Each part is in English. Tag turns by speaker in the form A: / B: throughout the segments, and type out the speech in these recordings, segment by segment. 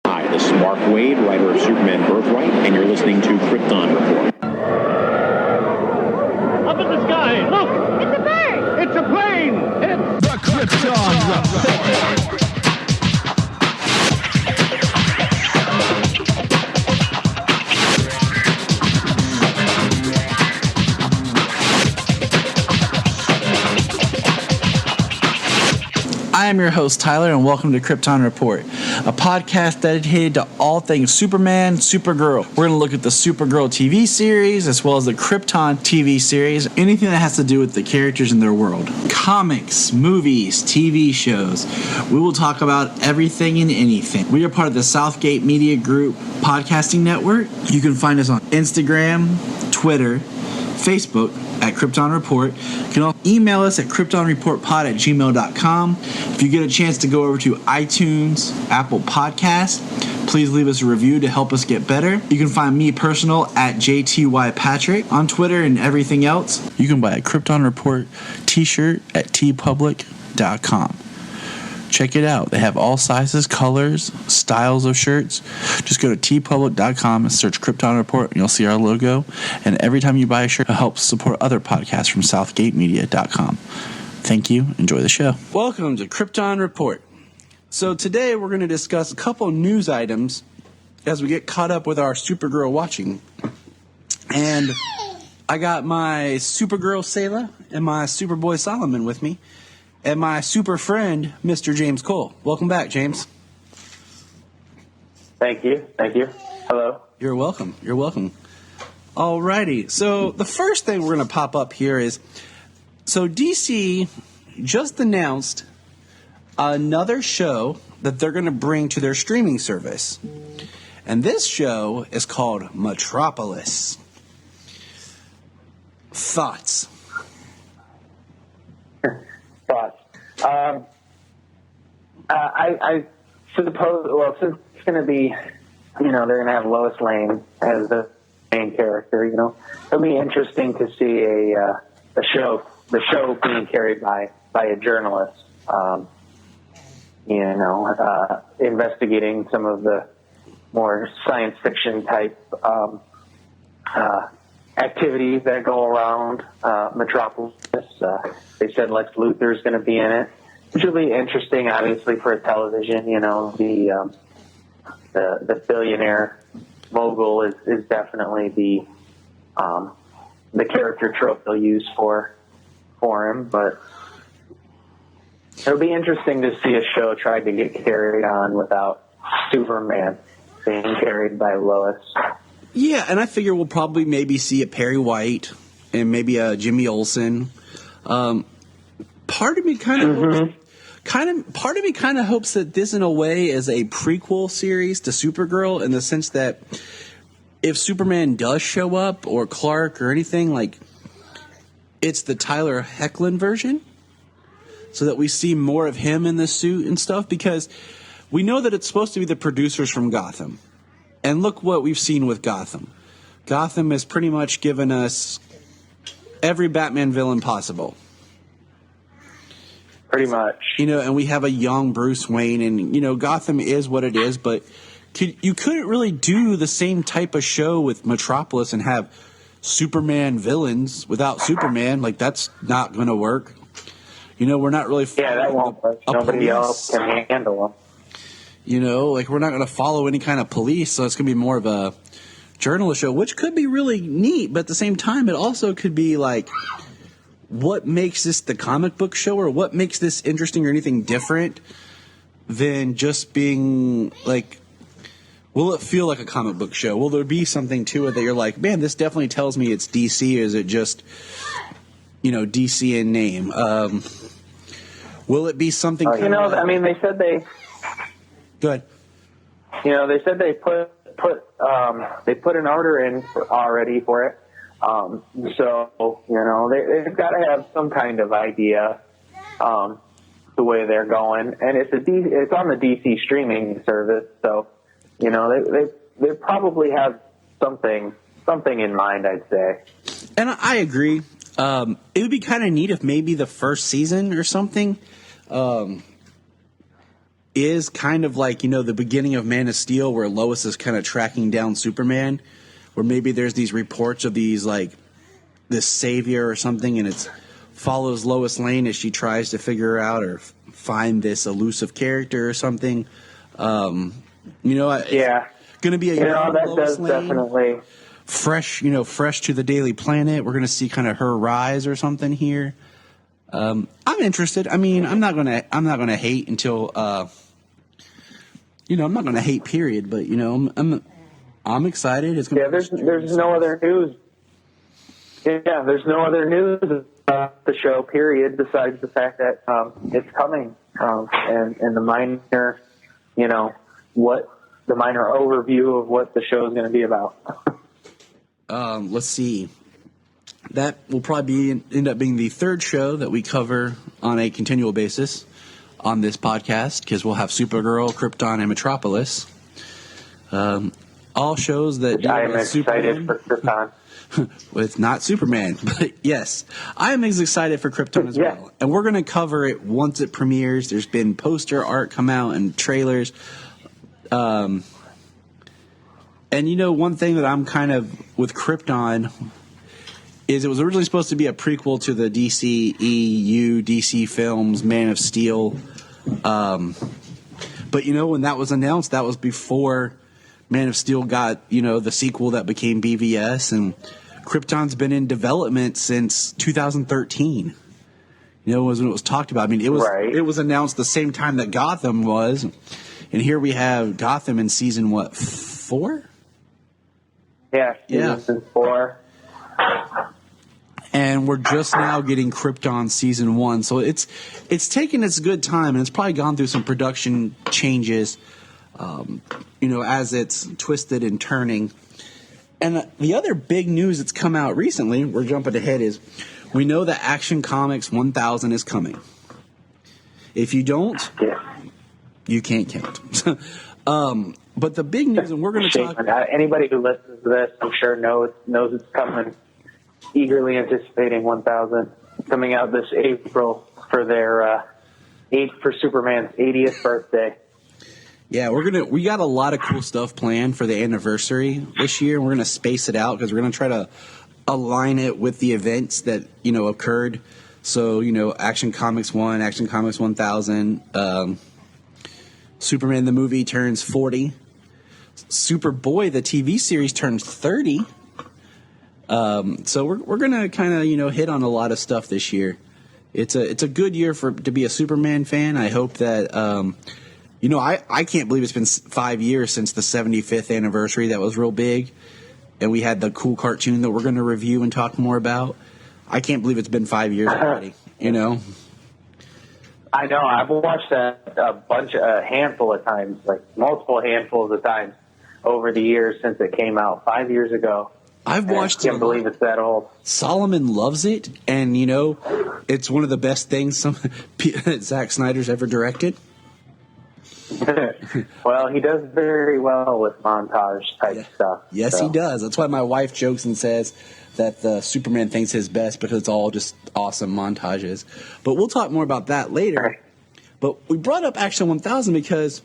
A: Hi, this is Mark Waid, writer of Superman Birthright, and you're listening to Krypton Report.
B: Up in the sky, look!
C: It's a bird!
B: It's a plane! It's the Krypton Report!
D: I am your host, Tyler, and welcome to Krypton Report, a podcast dedicated to all things Superman, Supergirl. We're going to look at the Supergirl TV series, as well as the Krypton TV series, anything that has to do with the characters in their world. Comics, movies, TV shows. We will talk about everything and anything. We are part of the Southgate Media Group podcasting network. You can find us on Instagram, Twitter, Facebook at Krypton Report. You can also email us at kryptonreportpod@gmail.com. If you get a chance to go over to iTunes, Apple Podcast, please leave us a review to help us get better. You can find me personal at JTYPatrick on Twitter and everything else. You can buy a Krypton Report t-shirt at tpublic.com. Check it out. They have all sizes, colors, styles of shirts. Just go to tpublic.com and search Krypton Report, and you'll see our logo. And every time you buy a shirt, it helps support other podcasts from southgatemedia.com. Thank you. Enjoy the show. Welcome to Krypton Report. So today we're going to discuss a couple news items as we get caught up with our Supergirl watching. And I got my Supergirl Sayla and my Superboy Solomon with me. And my super friend, Mr. James Cole. Welcome back, James.
E: Thank you. Hello.
D: You're welcome. Alrighty. So the first thing we're going to pop up here is, so DC just announced another show that they're going to bring to their streaming service. And this show is called Metropolis. Thoughts?
E: Thoughts. I suppose, well, since it's going to be, they're going to have Lois Lane as the main character, it'll be interesting to see the show being carried by a journalist, investigating some of the more science fiction type activities that go around Metropolis. They said Lex Luthor is going to be in it, which will be interesting, obviously, for television. The billionaire mogul is definitely the character trope they'll use for him. But it'll be interesting to see a show try to get carried on without Superman being carried by Lois.
D: Yeah, and I figure we'll probably maybe see a Perry White and maybe a Jimmy Olsen. Part of me kind of hopes that this, in a way, is a prequel series to Supergirl, in the sense that if Superman does show up, or Clark or anything, like, it's the Tyler Hoechlin version, so that we see more of him in the suit and stuff, because we know that it's supposed to be the producers from Gotham. And look what we've seen with Gotham. Gotham has pretty much given us every Batman villain possible.
E: Pretty much.
D: And we have a young Bruce Wayne, and, Gotham is what it is, but you couldn't really do the same type of show with Metropolis and have Superman villains without Superman. Like, that's not going to work. We're not really...
E: Yeah, that won't work. Nobody else can handle them.
D: We're not going to follow any kind of police, so it's going to be more of a journalist show, which could be really neat, but at the same time, it also could be like, what makes this the comic book show, or what makes this interesting or anything different than just being like, will it feel like a comic book show? Will there be something to it that you're like, man, this definitely tells me it's DC, or is it just, DC in name? Will it be something?
E: They said they...
D: Go ahead.
E: They said they put an order in already for it. So they've got to have some kind of idea the way they're going, and it's on the DC streaming service. So they probably have something in mind, I'd say.
D: And I agree. It would be kind of neat if maybe the first season or something. is kind of like, the beginning of Man of Steel, where Lois is kind of tracking down Superman, where maybe there's these reports of these, like, this savior or something, and it follows Lois Lane as she tries to figure out or find this elusive character or something.
E: Yeah.
D: Going to be a young
E: that
D: Lois
E: does
D: Lane,
E: definitely
D: fresh to the Daily Planet. We're going to see kind of her rise or something here. I'm interested. I mean, I'm not gonna hate until I'm not gonna hate, period. But I'm excited. It's gonna
E: there's no other news. Yeah, there's no other news about the show, period, besides the fact that it's coming and the minor, what the minor overview of what the show is going to be about.
D: Let's see. That will probably end up being the third show that we cover on a continual basis on this podcast, because we'll have Supergirl, Krypton, and Metropolis. All shows that
E: I am excited for Krypton.
D: Well, it's not Superman, but yes, I am as excited for Krypton as well. And we're going to cover it once it premieres. There's been poster art come out and trailers. And one thing that I'm kind of with Krypton is it was originally supposed to be a prequel to the DC films, Man of Steel. But when that was announced, that was before Man of Steel got, the sequel that became BVS, and Krypton's been in development since 2013. Was when it was talked about. I mean, it was announced the same time that Gotham was, and here we have Gotham in season 4?
E: Yeah, season 4.
D: And we're just now getting Krypton season 1, so it's taken its good time, and it's probably gone through some production changes. As it's twisted and turning. And the other big news that's come out recently, we're jumping ahead, is we know that Action Comics 1000 is coming. If you don't, you can't count. But the big news, and we're going to talk...
E: Anybody who listens to this, I'm sure knows it's coming. Eagerly anticipating 1000 coming out this April for their for Superman's 80th birthday.
D: Yeah, we got a lot of cool stuff planned for the anniversary this year. We're going to space it out because we're going to try to align it with the events that, occurred. So, Action Comics 1, Action Comics 1000, Superman the movie turns 40. Superboy, the TV series, turns 30. So we're going to kind of, hit on a lot of stuff this year. It's a good year to be a Superman fan. I hope that, I can't believe it's been 5 years since the 75th anniversary. That was real big. And we had the cool cartoon that we're going to review and talk more about. I can't believe it's been 5 years already,
E: I know. I've watched that a handful of times, like multiple handfuls of times over the years since it came out 5 years ago.
D: I've watched it.
E: I can't believe it's that old.
D: Solomon loves it, and it's one of the best things Zack Snyder's ever directed.
E: Well, he does very well with montage type stuff.
D: Yes, he does. That's why my wife jokes and says that the Superman thing's his best, because it's all just awesome montages. But we'll talk more about that later. Right. But we brought up Action 1000 because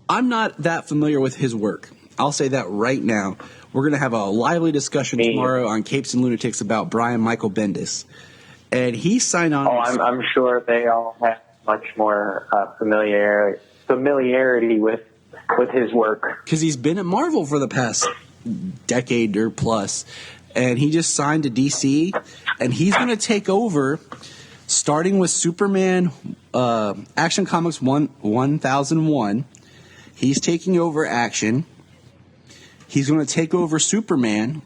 D: I'm not that familiar with his work. I'll say that right now. We're going to have a lively discussion tomorrow on Capes and Lunatics about Brian Michael Bendis. And he signed on.
E: Oh, I'm sure they all have much more familiarity with his work.
D: Because he's been at Marvel for the past decade or plus. And he just signed to DC. And he's going to take over, starting with Superman, Action Comics 1001. He's taking over Action. He's going to take over Superman.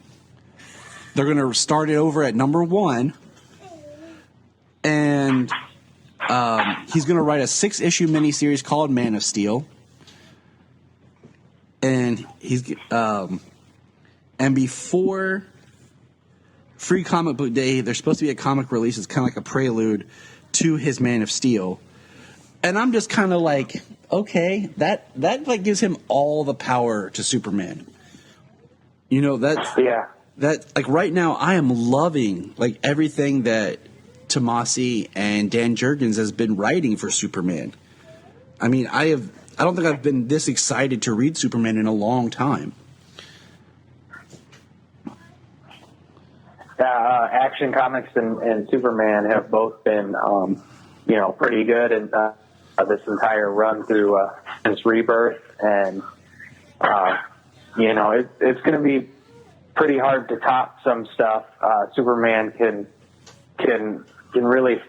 D: They're going to start it over at number 1. And he's going to write a 6-issue miniseries called Man of Steel. And and before Free Comic Book Day, there's supposed to be a comic release. It's kind of like a prelude to his Man of Steel. And I'm just kind of like, okay, that like gives him all the power to Superman. That like right now I am loving like everything that Tomasi and Dan Jurgens has been writing for Superman. I mean, I don't think I've been this excited to read Superman in a long time.
E: Action Comics and Superman have both been, pretty good in this entire run through since Rebirth, and it's going to be pretty hard to top some stuff. Superman can really,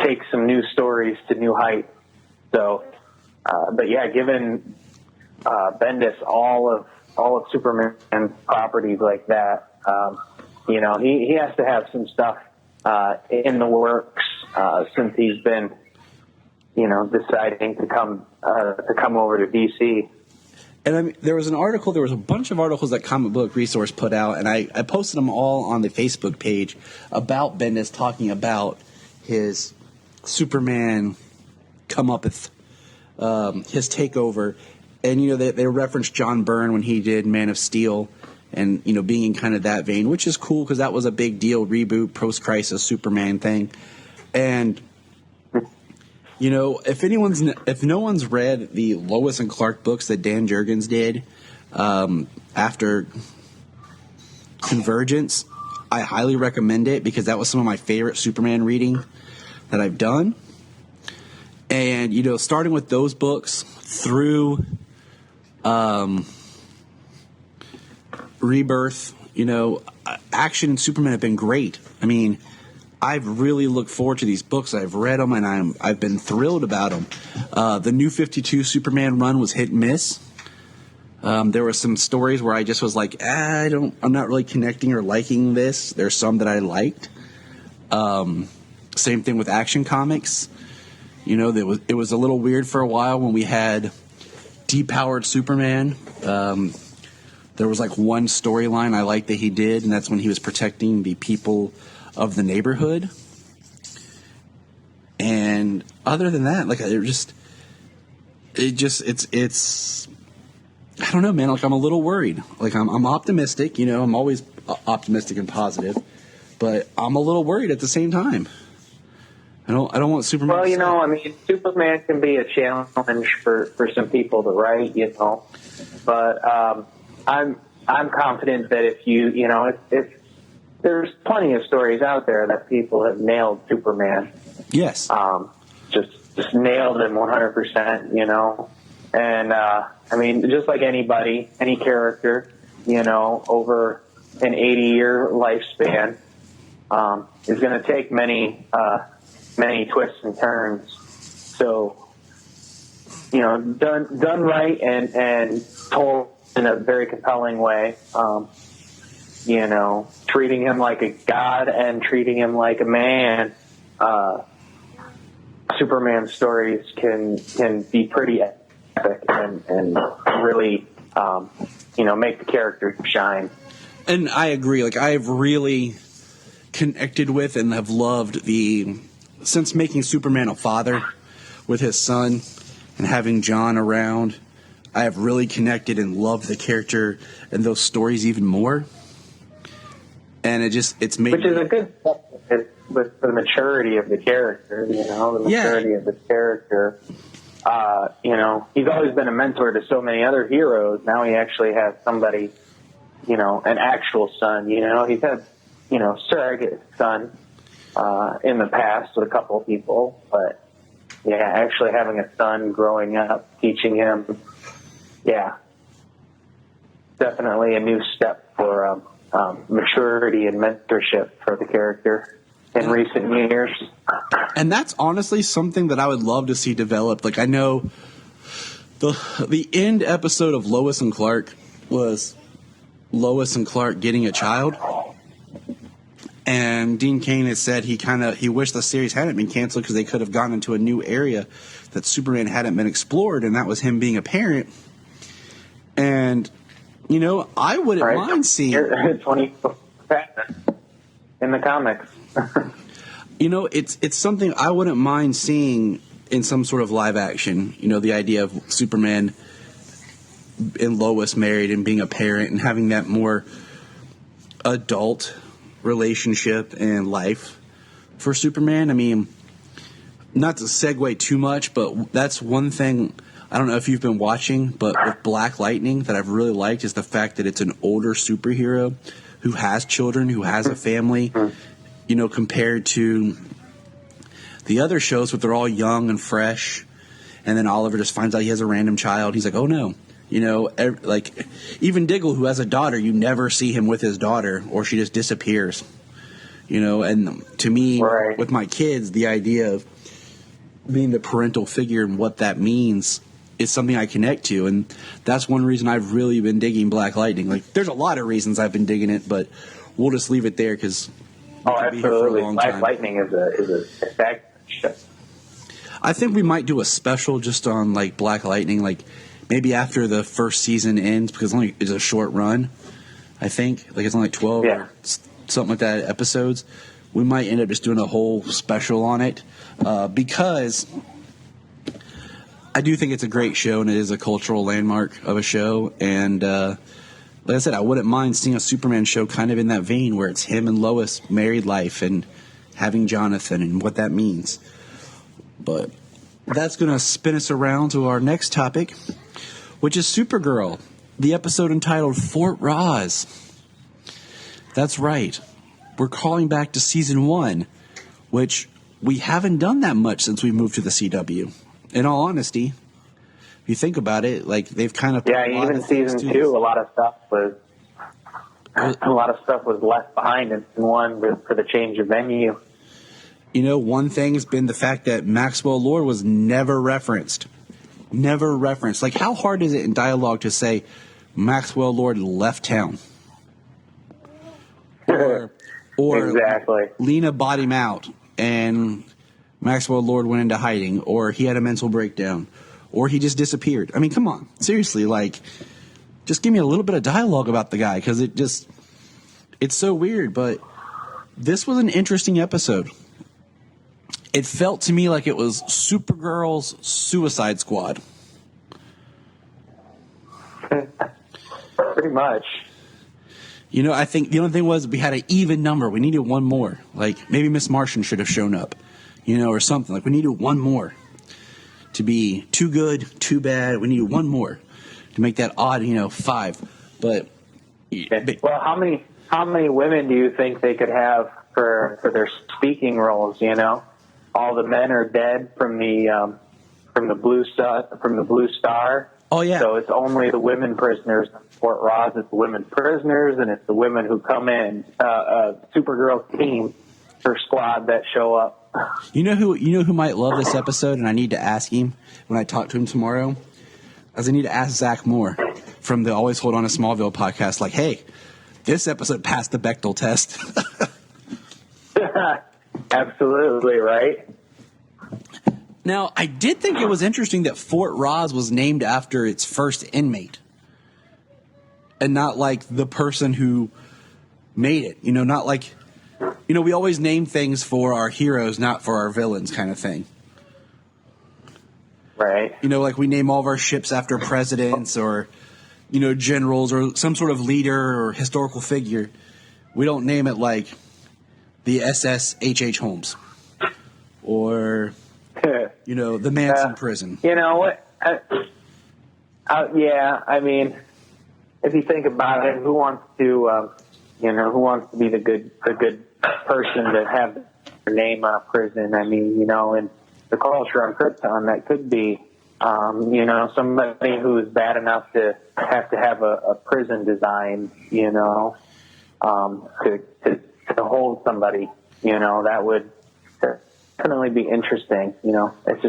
E: take some new stories to new heights. So, but yeah, given Bendis all of Superman's properties like that. He has to have some stuff in the works since he's been, deciding to come over to DC.
D: And I mean, there was a bunch of articles that Comic Book Resource put out, and I posted them all on the Facebook page about Bendis talking about his Superman comeuppance, his takeover, and they referenced John Byrne when he did Man of Steel. And, being in kind of that vein, which is cool because that was a big deal, reboot, post-crisis Superman thing. And, if no one's read the Lois and Clark books that Dan Jurgens did after Convergence, I highly recommend it because that was some of my favorite Superman reading that I've done. And, starting with those books through Rebirth, Action and Superman have been great. I mean, I've really looked forward to these books. I've read them, and I've been thrilled about them. The New 52 Superman run was hit and miss. There were some stories where I just was like, I'm not really connecting or liking this. There's some that I liked. Same thing with Action Comics. It was a little weird for a while when we had depowered Superman. There was like one storyline I liked that he did, and that's when he was protecting the people of the neighborhood. And other than that, like it's I don't know, man. Like I'm a little worried. Like I'm optimistic. I'm always optimistic and positive, but I'm a little worried at the same time. I don't want Superman.
E: Well, Superman can be a challenge for some people to write, but. I'm confident that if there's plenty of stories out there that people have nailed Superman.
D: Yes.
E: Just nailed him 100%, and just like anybody, any character, over an 80-year lifespan, is going to take many twists and turns. So, done right and told in a very compelling way, treating him like a god and treating him like a man. Superman stories can be pretty epic and really, make the character shine.
D: And I agree. Like I've really connected with and have loved since making Superman a father with his son and having John around. I have really connected and loved the character and those stories even more. And it's made
E: which is a good step with the maturity of the character, the maturity of the character. He's always been a mentor to so many other heroes. Now he actually has somebody, an actual son, he's had, surrogate son, in the past with a couple of people, but yeah, actually having a son growing up, teaching him, yeah, definitely a new step for maturity and mentorship for the character in recent years.
D: And that's honestly something that I would love to see developed. Like I know the end episode of Lois and Clark was Lois and Clark getting a child. And Dean Cain has said he wished the series hadn't been canceled because they could have gone into a new area that Superman hadn't been explored, and that was him being a parent. And, I wouldn't mind seeing
E: 20 in the comics.
D: It's something I wouldn't mind seeing in some sort of live action. The idea of Superman and Lois married and being a parent and having that more adult relationship and life for Superman. not to segue too much, but that's one thing. I don't know if you've been watching, but with Black Lightning that I've really liked is the fact that it's an older superhero who has children, who has a family, compared to the other shows where they're all young and fresh, and then Oliver just finds out he has a random child. He's like, oh no. Like even Diggle, who has a daughter, you never see him with his daughter, or she just disappears. And to me,
E: right.
D: with my kids, the idea of being the parental figure and what that means is something I connect to, and that's one reason I've really been digging Black Lightning. Like, there's a lot of reasons I've been digging it, but we'll just leave it there because
E: absolutely, Black Lightning is a fact show.
D: I think we might do a special just on like Black Lightning, like maybe after the first season ends, because it's a short run. I think like it's only like 12 or something like that episodes. We might end up just doing a whole special on it because I do think it's a great show and it is a cultural landmark of a show. And like I said, I wouldn't mind seeing a Superman show kind of in that vein where it's him and Lois married life and having Jonathan and what that means. But that's going to spin us around to our next topic, which is Supergirl, the episode entitled Fort Rozz. That's right. We're calling back to season 1, which we haven't done that much since we moved to the CW. In all honesty, if you think about it, like they've kind of
E: even season 2, a lot of stuff was left behind in season 1 for the change of venue.
D: One thing has been the fact that Maxwell Lord was never referenced. Never referenced. Like, how hard is it in dialogue to say Maxwell Lord left town? Or
E: exactly.
D: Lena bought him out and Maxwell Lord went into hiding, or he had a mental breakdown, or he just disappeared. I mean, come on. Seriously, like, just give me a little bit of dialogue about the guy, because it's so weird. But this was an interesting episode. It felt to me like it was Supergirl's Suicide Squad.
E: Pretty much.
D: I think the only thing was we had an even number. We needed one more. Like, maybe Miss Martian should have shown up, or something. Like, we needed one more to be too good, too bad. We needed one more to make that odd, 5. But
E: well, how many women do you think they could have for their speaking roles? All the men are dead from the Blue Star. Oh yeah. So it's only the women prisoners in Fort Rozz. It's the women prisoners, and it's the women who come in. Supergirl team, her squad that show up.
D: You know who might love this episode, and I need to ask him when I talk to him tomorrow. As I need to ask Zach Moore from the Always Hold On to Smallville podcast. Like, hey, this episode passed the Bechdel test.
E: Absolutely right.
D: Now, I did think it was interesting that Fort Rozz was named after its first inmate, and not like the person who made it. Not like, we always name things for our heroes, not for our villains, kind of thing.
E: Right.
D: Like we name all of our ships after presidents or, generals or some sort of leader or historical figure. We don't name it like the SS H.H. Holmes or, the Manson prison.
E: You know what? Yeah, I mean, if you think about it, who wants to be the good person to have their name on a prison? I mean, in the culture on Krypton, that could be, somebody who is bad enough to have a prison designed, to hold somebody, that would definitely be interesting. It's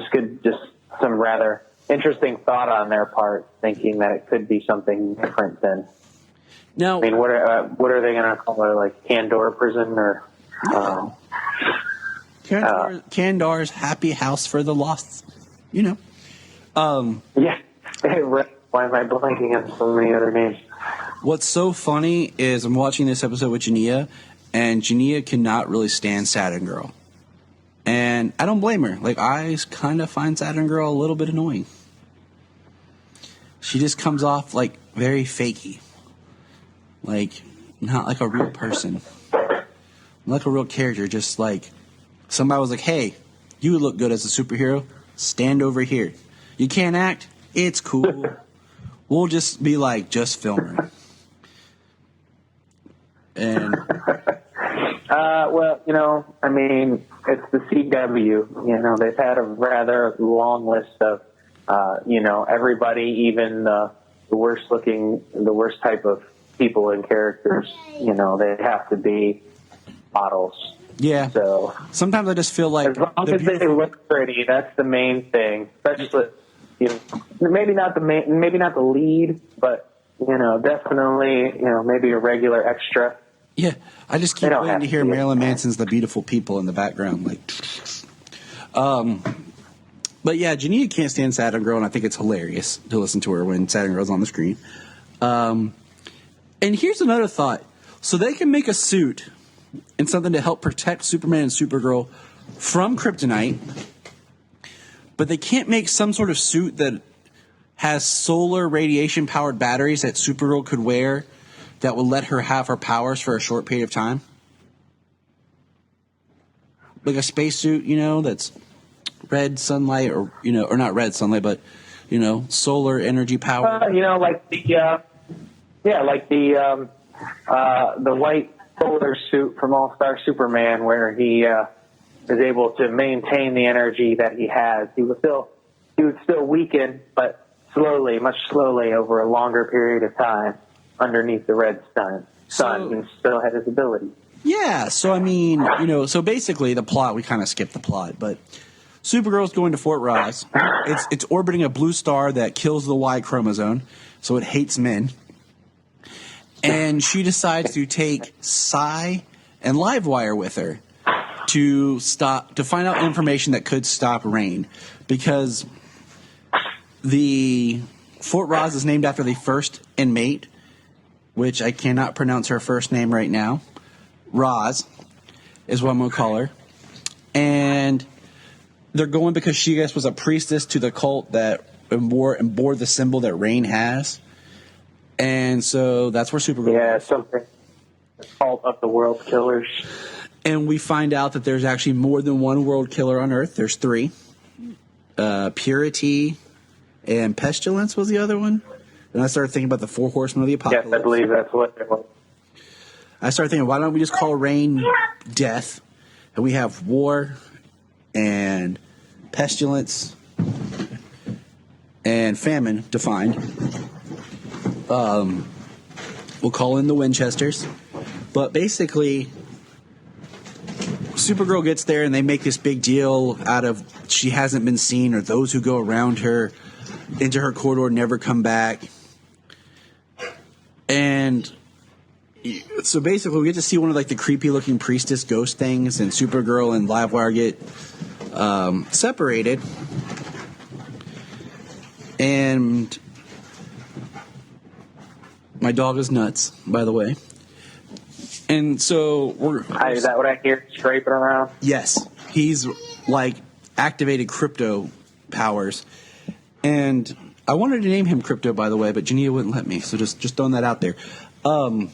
E: just some rather interesting thought on their part, thinking that it could be something different than.
D: Now,
E: I mean, what are they going to call it? Like Kandor prison or?
D: Kandar's Happy House for the Lost.
E: Yeah. Why am I blanking on so many other names?
D: What's so funny is I'm watching this episode with Junia, and Junia cannot really stand Saturn Girl. And I don't blame her. Like, I kind of find Saturn Girl a little bit annoying. She just comes off, like, very fakey. Like, not like a real person. Not like a real character. Just like, somebody was like, hey, you would look good as a superhero. Stand over here. You can't act? It's cool. We'll just be like, just film her. And
E: well, I mean, it's the CW. They've had a rather long list of, everybody, even the worst type of people and characters. They have to be models.
D: yeah.
E: So
D: Sometimes I just feel like
E: as long as they look pretty, that's the main thing. Especially, maybe not the lead, but definitely, maybe a regular extra.
D: Yeah, I just keep waiting to hear Marilyn Manson's "The Beautiful People" in the background, But yeah, Junia can't stand Saturn Girl, and I think it's hilarious to listen to her when Saturn Girl's on the screen. And here's another thought: so they can make a suit and something to help protect Superman and Supergirl from kryptonite, but they can't make some sort of suit that has solar radiation-powered batteries that Supergirl could wear that will let her have her powers for a short period of time. Like a spacesuit, that's red sunlight or not red sunlight, but, solar energy power.
E: Like the white solar suit from All-Star Superman, where he is able to maintain the energy that he has. He would still weaken, but much slowly over a longer period of time underneath the red sun and still had his ability.
D: Yeah, so I mean, so basically the plot, we kind of skipped the plot, but Supergirl's going to Fort Rozz. It's orbiting a blue star that kills the Y chromosome, so it hates men. And she decides to take s3e and Livewire with her to find out information that could stop rain, because the Fort Rozz is named after the first inmate, which I cannot pronounce her first name right now. Rozz is what I'm going to call her. And they're going because she, I guess, was a priestess to the cult that bore the symbol that rain has. And so that's where Supergirl is.
E: Yeah, something. Cult of the World Killers.
D: And we find out that there's actually more than one world killer on Earth. There's 3. Purity and Pestilence was the other one. And I started thinking about the 4 horsemen of the apocalypse.
E: Yes, I believe that's what it was.
D: I started thinking, why don't we just call rain death? And we have war and pestilence and famine defined. We'll call in the Winchesters. But basically, Supergirl gets there and they make this big deal out of she hasn't been seen, or those who go around her into her corridor never come back. And so basically we get to see one of the creepy looking priestess ghost things, and Supergirl and Livewire get separated. And my dog is nuts, by the way. And so
E: Is that what I hear scraping around?
D: Yes. He's activated crypto powers. And I wanted to name him Crypto, by the way, but Junia wouldn't let me. So just throwing that out there.
E: The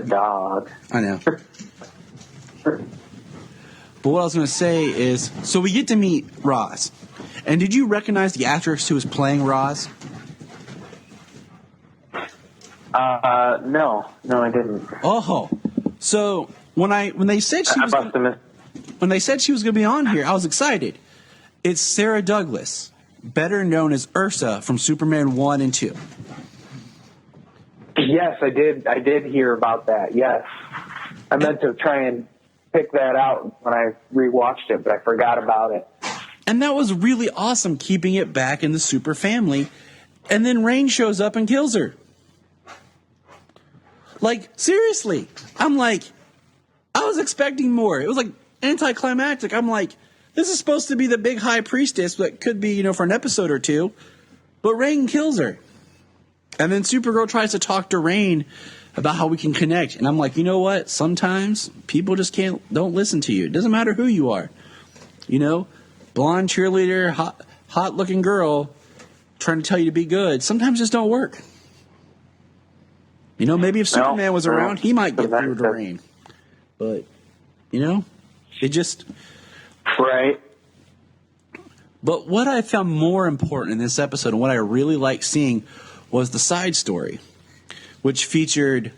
E: dog.
D: I know. But what I was going to say is, so we get to meet Rozz. And did you recognize the actress who was playing Rozz?
E: No, I didn't.
D: Oh, so when they said she was going to be on here, I was excited. It's Sarah Douglas, better known as Ursa from Superman 1 and 2.
E: Yes, I did hear about that. Yes, I meant to try and pick that out when I rewatched it, but I forgot about it.
D: And that was really awesome, keeping it back in the Super family. And then Rain shows up and kills her. Seriously. I was expecting more. It was anticlimactic. I'm this is supposed to be the big high priestess that could be, for an episode or two. But Rain kills her. And then Supergirl tries to talk to Rain about how we can connect. And I'm you know what? Sometimes people just don't listen to you. It doesn't matter who you are. Blonde cheerleader, hot looking girl trying to tell you to be good. Sometimes just don't work. Maybe if Superman was around, he might get through to Rain. But, It just...
E: Right.
D: But what I found more important in this episode, and what I really liked seeing, was the side story, which featured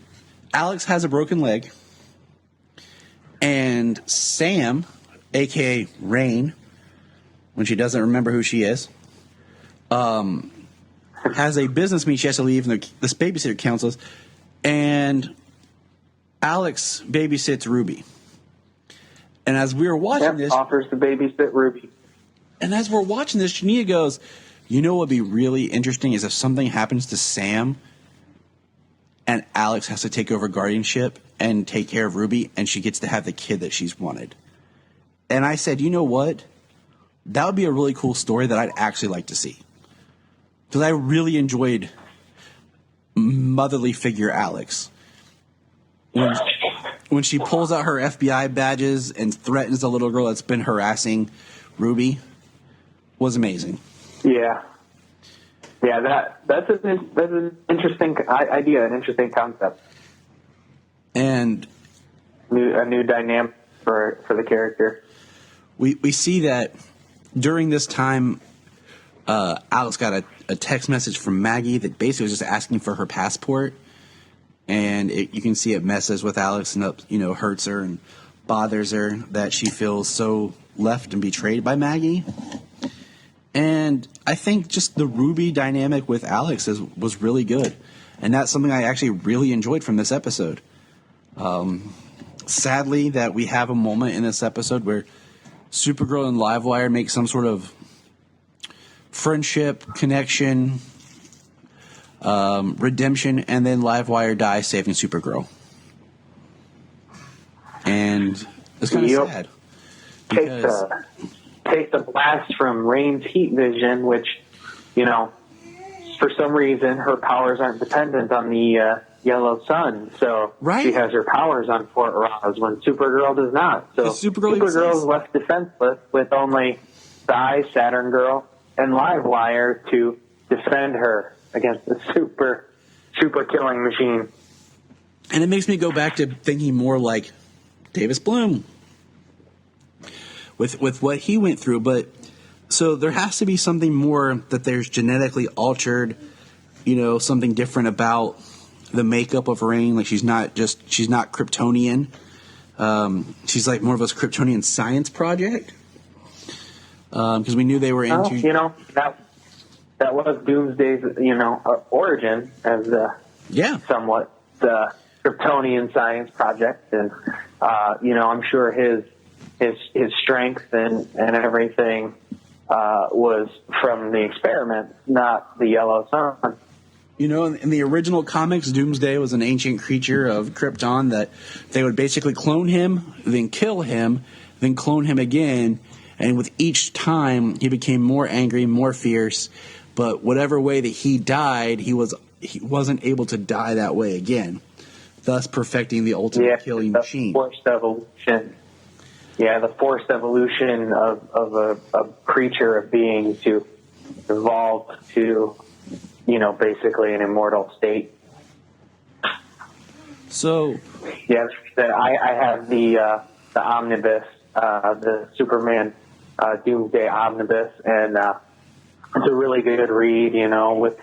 D: Alex has a broken leg, and Sam, a.k.a. Rain, when she doesn't remember who she is, has a business meeting she has to leave, and this babysitter counsels, and Alex babysits Ruby. And as we were watching this...
E: offers to babysit Ruby.
D: And as we're watching this, Junia goes, you know what would be really interesting is if something happens to Sam and Alex has to take over guardianship and take care of Ruby, and she gets to have the kid that she's wanted. And I said, you know what? That would be a really cool story that I'd actually like to see. Because I really enjoyed motherly figure Alex. When she pulls out her FBI badges and threatens the little girl that's been harassing Ruby, was amazing.
E: Yeah. Yeah, that's an interesting idea, an interesting concept.
D: And
E: a new dynamic for the character.
D: We see that during this time, Alex got a text message from Maggie that basically was just asking for her passport. And you can see it messes with Alex and hurts her and bothers her that she feels so left and betrayed by Maggie. And I think just the Ruby dynamic with Alex was really good. And that's something I actually really enjoyed from this episode. Sadly, that we have a moment in this episode where Supergirl and Livewire make some sort of friendship, connection, redemption, and then Livewire dies saving Supergirl. And it's kind of sad.
E: Takes a blast from Rain's heat vision, which, for some reason her powers aren't dependent on the yellow sun. So she has her powers on Fort Rozz when Supergirl does not. So Supergirl is left defenseless with only s3e, Saturn Girl, and Livewire to defend her against the super killing machine.
D: And it makes me go back to thinking more like Davis Bloom with what he went through. But so there has to be something more that there's genetically altered, something different about the makeup of Rain. Like she's not Kryptonian. She's like more of a Kryptonian science project. Because we knew they were into...
E: that was Doomsday's, origin as somewhat the Kryptonian science project. And, I'm sure his strength and everything was from the experiment, not the yellow sun.
D: In the original comics, Doomsday was an ancient creature of Krypton that they would basically clone him, then kill him, then clone him again. And with each time, he became more angry, more fierce. But whatever way that he died, he wasn't able to die that way again, thus perfecting the ultimate killing machine.
E: Forced evolution. Yeah, the forced evolution of a creature, of being to evolve to, basically an immortal state.
D: So,
E: yes, I have the omnibus, the Superman Doomsday omnibus, and it's a really good read, with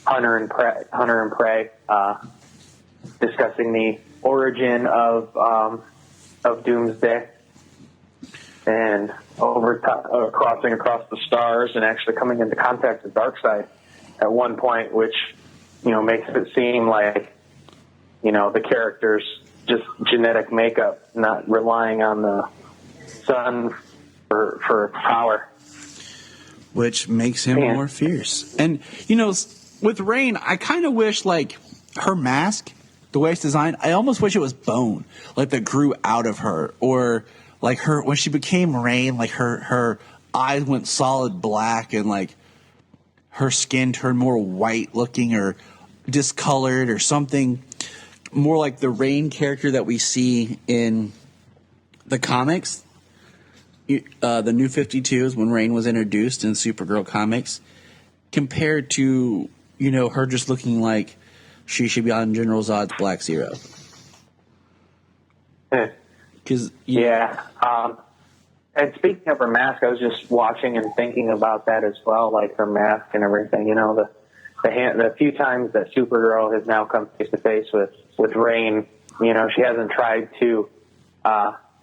E: Hunter and Prey discussing the origin of Doomsday and crossing across the stars and actually coming into contact with Darkseid at one point, which makes it seem like the character's just genetic makeup, not relying on the sun for power.
D: Which makes him more fierce. And, with Rain, I kind of wish, her mask, the way it's designed, I almost wish it was bone, that grew out of her. Or, her, when she became Rain, her eyes went solid black and, her skin turned more white looking or discolored or something. More like the Rain character that we see in the comics. The New 52s, when Rain was introduced in Supergirl comics, compared to, her just looking like she should be on General Zod's Black Zero. Because
E: Yeah. And speaking of her mask, I was just watching and thinking about that as well, like her mask and everything. You know, the few times that Supergirl has now come face to face with Rain, you know, she hasn't tried to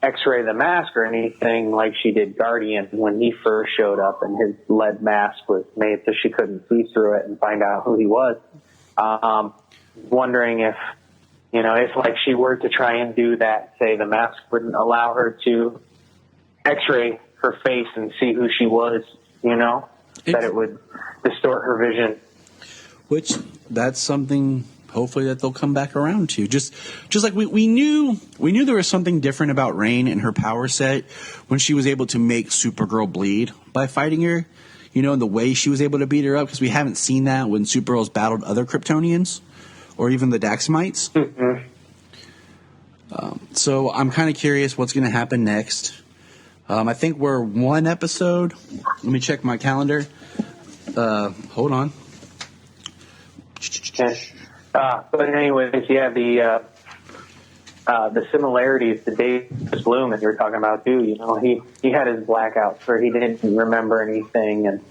E: X-ray the mask or anything like she did Guardian when he first showed up, and his lead mask was made so she couldn't see through it and find out who he was. Wondering if, you know, if like she were to try and do that, say the mask wouldn't allow her to X-ray her face and see who she was, you know, that it would distort her vision.
D: Which that's something hopefully that they'll come back around to. Just like we knew there was something different about Rain and her power set when she was able to make Supergirl bleed by fighting her, you know, and the way she was able to beat her up, because we haven't seen that when Supergirl's battled other Kryptonians or even the Daxamites.
E: Mm-hmm.
D: So I'm kind of curious what's going to happen next. I think we're one episode. Let me check my calendar. Hold on.
E: But anyways, yeah, the similarities to David Bloom that you were talking about too. You know, he had his blackouts where he didn't remember anything, and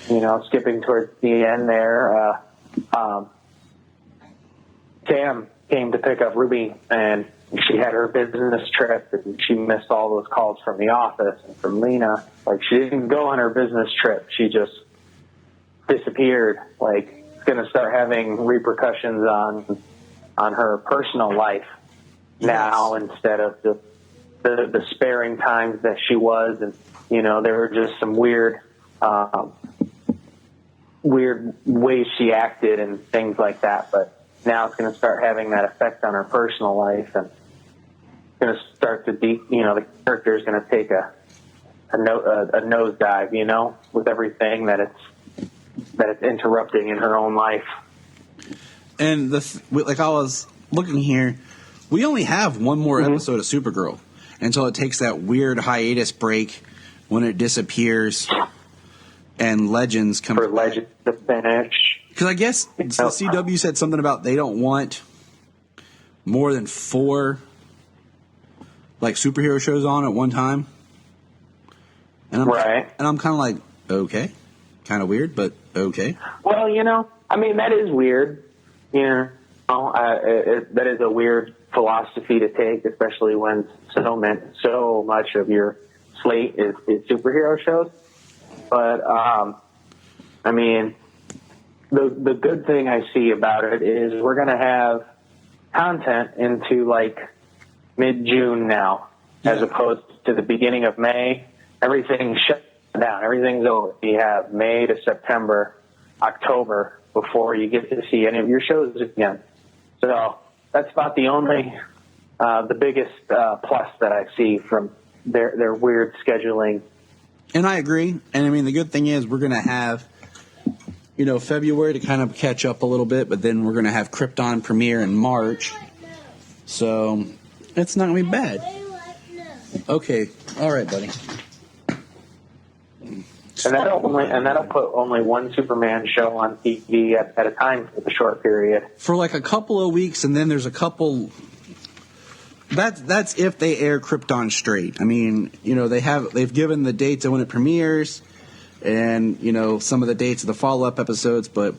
E: you know, skipping towards the end there, Sam came to pick up Ruby, and she had her business trip, and she missed all those calls from the office and from Lena. Like, she didn't go on her business trip; she just disappeared. Like, it's going to start having repercussions on her personal life now, instead of the sparing times that she was. And you know, there were just some weird ways she acted and things like that. But now it's going to start having that effect on her personal life, and it's going to start to the character is going to take a nosedive, you know, with everything that it's interrupting in her own life.
D: And like I was looking here, we only have one more episode of Supergirl until it takes that weird hiatus break when it disappears and Legends comes
E: For
D: back.
E: Legends to finish.
D: Because I guess the CW said something about they don't want more than 4 like superhero shows on at one time. And I'm kind of like, okay. Kind of weird, but okay.
E: Well, you know, I mean, that is weird. You know, that is a weird philosophy to take, especially when so much of your slate is superhero shows. But, I mean, the good thing I see about it is we're going to have content into, like, mid-June now, as opposed to the beginning of May. Everything's shut down. Everything's over. You have May to September, October before you get to see any of your shows again. So that's about the only, the biggest plus that I see from their weird scheduling.
D: And I agree. And I mean, the good thing is we're going to have, you know, February to kind of catch up a little bit, but then we're going to have Krypton premiere in March. So it's not going to be bad. Okay. All right, buddy.
E: And that'll put only one Superman show on TV at a time for the short period.
D: For like a couple of weeks, and then there's a couple. That's if they air Krypton straight. I mean, you know, they've given the dates of when it premieres, and you know some of the dates of the follow-up episodes. But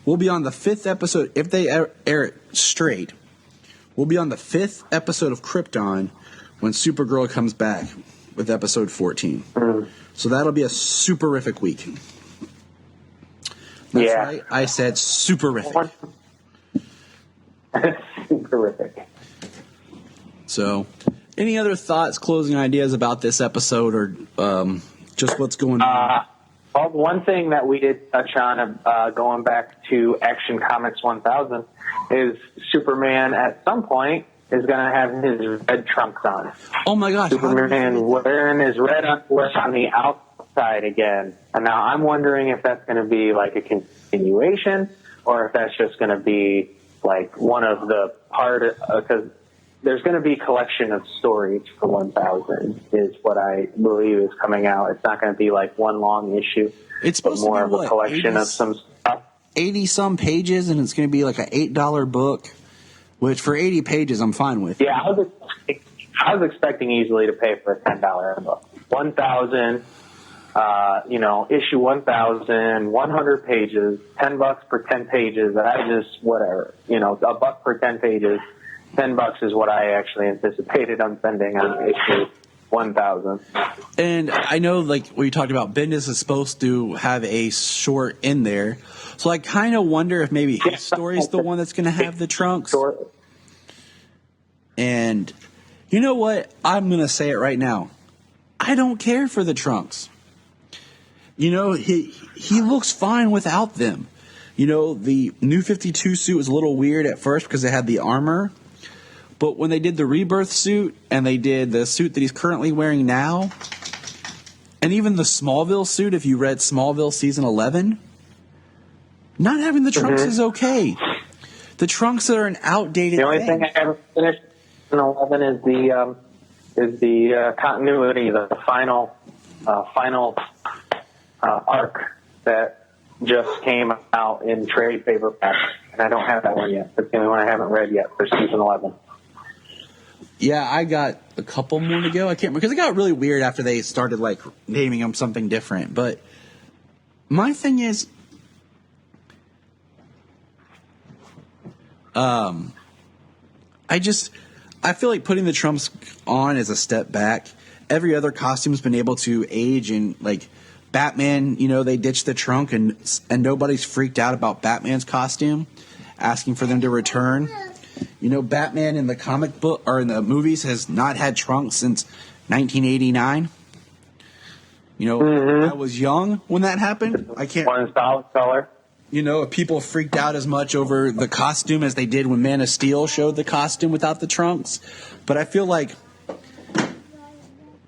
D: we'll be on the 5th episode if they air it straight. We'll be on the 5th episode of Krypton when Supergirl comes back with episode 14. So that'll be a superific week. That's right. I said superific.
E: Superific.
D: So, any other thoughts, closing ideas about this episode, or just what's going on?
E: Well, one thing that we did touch on, going back to Action Comics 1000, is Superman at some point is going to have his red trunks on.
D: Oh my gosh.
E: Superman wearing his red underwear on the outside again. And now I'm wondering if that's going to be like a continuation, or if that's just going to be like one of the because there's going to be a collection of stories for 1000 is what I believe is coming out. It's not going to be like one long issue.
D: It's supposed
E: more
D: to be
E: of a collection of some stuff.
D: 80 some pages, and it's going to be like an $8 book. Which for 80 pages, I'm fine with.
E: Yeah, I was I was expecting easily to pay for a $10 book. 1,000, issue 1,000, 100 pages, $10 per 10 pages. Whatever, $1 per 10 pages. $10 is what I actually anticipated on spending on issue 1,000.
D: And I know, like we talked about, Bendis is supposed to have a short in there, so I kind of wonder if maybe his story's the one that's going to have the trunks. And you know what? I'm going to say it right now. I don't care for the trunks. He looks fine without them. The New 52 suit was a little weird at first because it had the armor. But when they did the Rebirth suit and they did the suit that he's currently wearing now, and even the Smallville suit, if you read Smallville season 11, not having the trunks is okay. The trunks are an outdated thing.
E: The only thing I haven't finished in 11 is the continuity, the final arc that just came out in trade paperback, and I don't have that one yet. That's the only one I haven't read yet for season 11.
D: Yeah, I got a couple more to go. I can't remember because it got really weird after they started naming them something different. But my thing is, I feel like putting the trunks on is a step back. Every other costume's been able to age, and Batman, they ditched the trunk, and nobody's freaked out about Batman's costume, asking for them to return. Batman in the comic book or in the movies has not had trunks since 1989. I was young when that happened. I can't.
E: One solid color.
D: If people freaked out as much over the costume as they did when Man of Steel showed the costume without the trunks. But I feel like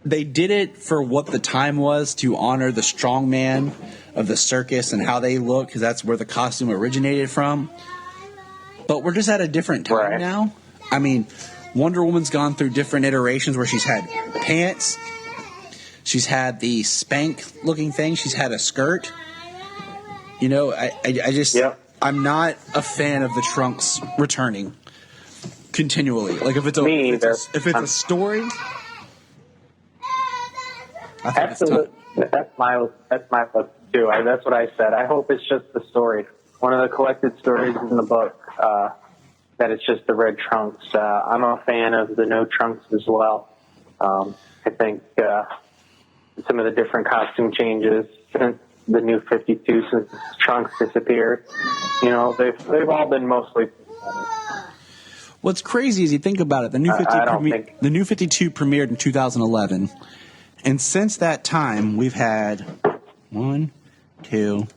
D: they did it for what the time was, to honor the strongman of the circus and how they look, because that's where the costume originated from. But we're just at a different time now. I mean, Wonder Woman's gone through different iterations where she's had pants, she's had the spank-looking thing, she's had a skirt. I'm not a fan of the trunks returning continually. If it's a story, I think
E: absolutely. That's my book too. That's what I said. I hope it's just the story. One of the collected stories in the book, that it's just the red trunks. I'm a fan of the no trunks as well. I think some of the different costume changes since the New 52, since trunks disappeared, they've all been mostly.
D: What's crazy is you think about it. The New 52 premiered in 2011, and since that time we've had 1, 2,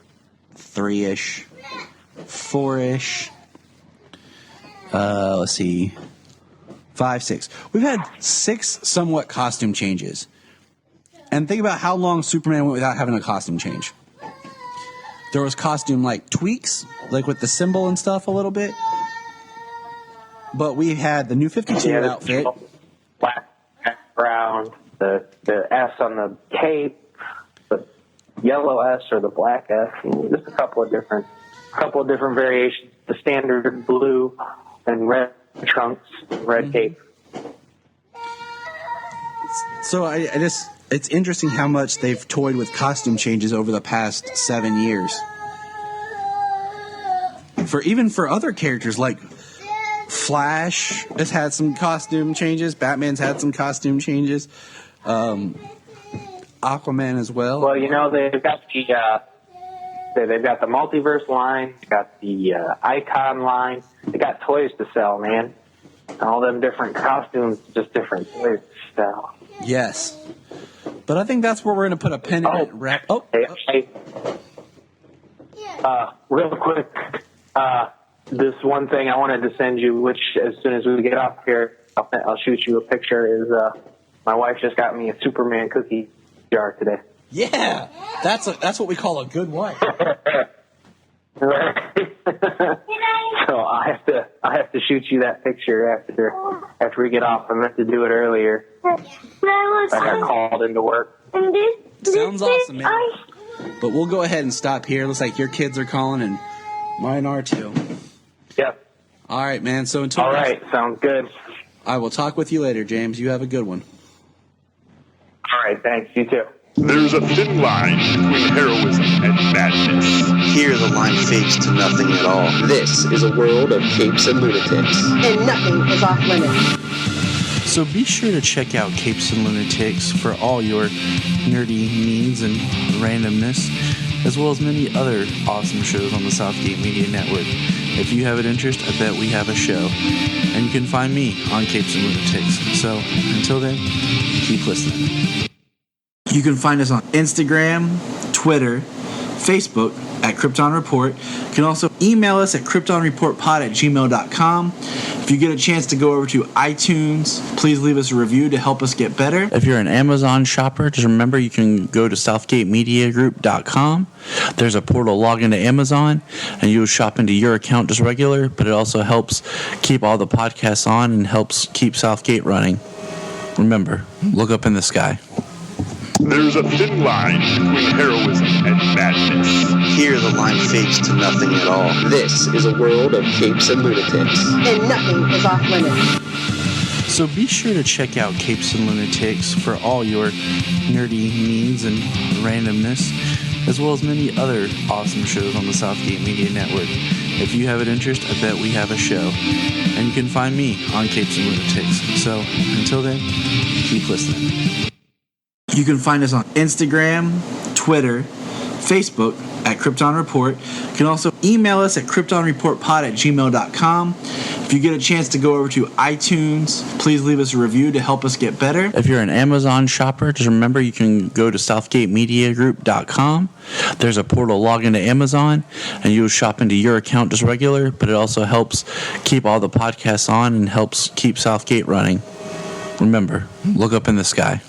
D: 3-ish. 4-ish. Let's see. 5, 6. We've had 6 somewhat costume changes. And think about how long Superman went without having a costume change. There was costume tweaks, with the symbol and stuff a little bit. But we had the New 52 outfit.
E: Black background, the S on the cape, the yellow S or the black S. Just a couple of different variations. The standard blue and red trunks, red cape.
D: So it's interesting how much they've toyed with costume changes over the past 7 years. For other characters like Flash has had some costume changes. Batman's had some costume changes. Aquaman as well.
E: Well, they've got they've got the multiverse line, they've got the icon line. They got toys to sell, man. All them different costumes, just different toys to sell.
D: Yes. But I think that's where we're going to put a pin in it.
E: Real quick, this one thing I wanted to send you, which as soon as we get off here, I'll shoot you a picture, is my wife just got me a Superman cookie jar today.
D: Yeah, that's what we call a good wife.
E: So I have to shoot you that picture after we get off. I meant to do it earlier. I got called into work.
D: Sounds awesome, man. But we'll go ahead and stop here. Looks like your kids are calling and mine are too.
E: Yep.
D: All right, man. So until
E: all right, sounds good.
D: I will talk with you later, James. You have a good one.
E: All right, thanks. You too.
C: There's a thin line between heroism and madness.
F: Here the line fades to nothing at all. This is a world of capes and lunatics.
G: And nothing is off limits.
D: So be sure to check out Capes and Lunatics for all your nerdy needs and randomness, as well as many other awesome shows on the Southgate Media Network. If you have an interest, I bet we have a show. And you can find me on Capes and Lunatics. So until then, keep listening. You can find us on Instagram, Twitter, Facebook at Krypton Report. You can also email us at kryptonreportpod@gmail.com. If you get a chance to go over to iTunes, please leave us a review to help us get better. If you're an Amazon shopper, just remember you can go to southgatemediagroup.com. There's a portal, log into Amazon, and you'll shop into your account just regular, but it also helps keep all the podcasts on and helps keep Southgate running. Remember, look up in the sky.
C: There's a thin line between heroism and madness.
F: Here the line fades to nothing at all. This is a world of capes and lunatics.
G: And nothing is off limits.
D: So be sure to check out Capes and Lunatics for all your nerdy needs and randomness, as well as many other awesome shows on the Southgate Media Network. If you have an interest, I bet we have a show. And you can find me on Capes and Lunatics. So until then, keep listening. You can find us on Instagram, Twitter, Facebook at Krypton Report. You can also email us at kryptonreportpod@gmail.com. If you get a chance to go over to iTunes, please leave us a review to help us get better. If you're an Amazon shopper, just remember you can go to southgatemediagroup.com. There's a portal, log into Amazon, and you'll shop into your account just regular, but it also helps keep all the podcasts on and helps keep Southgate running. Remember, look up in the sky.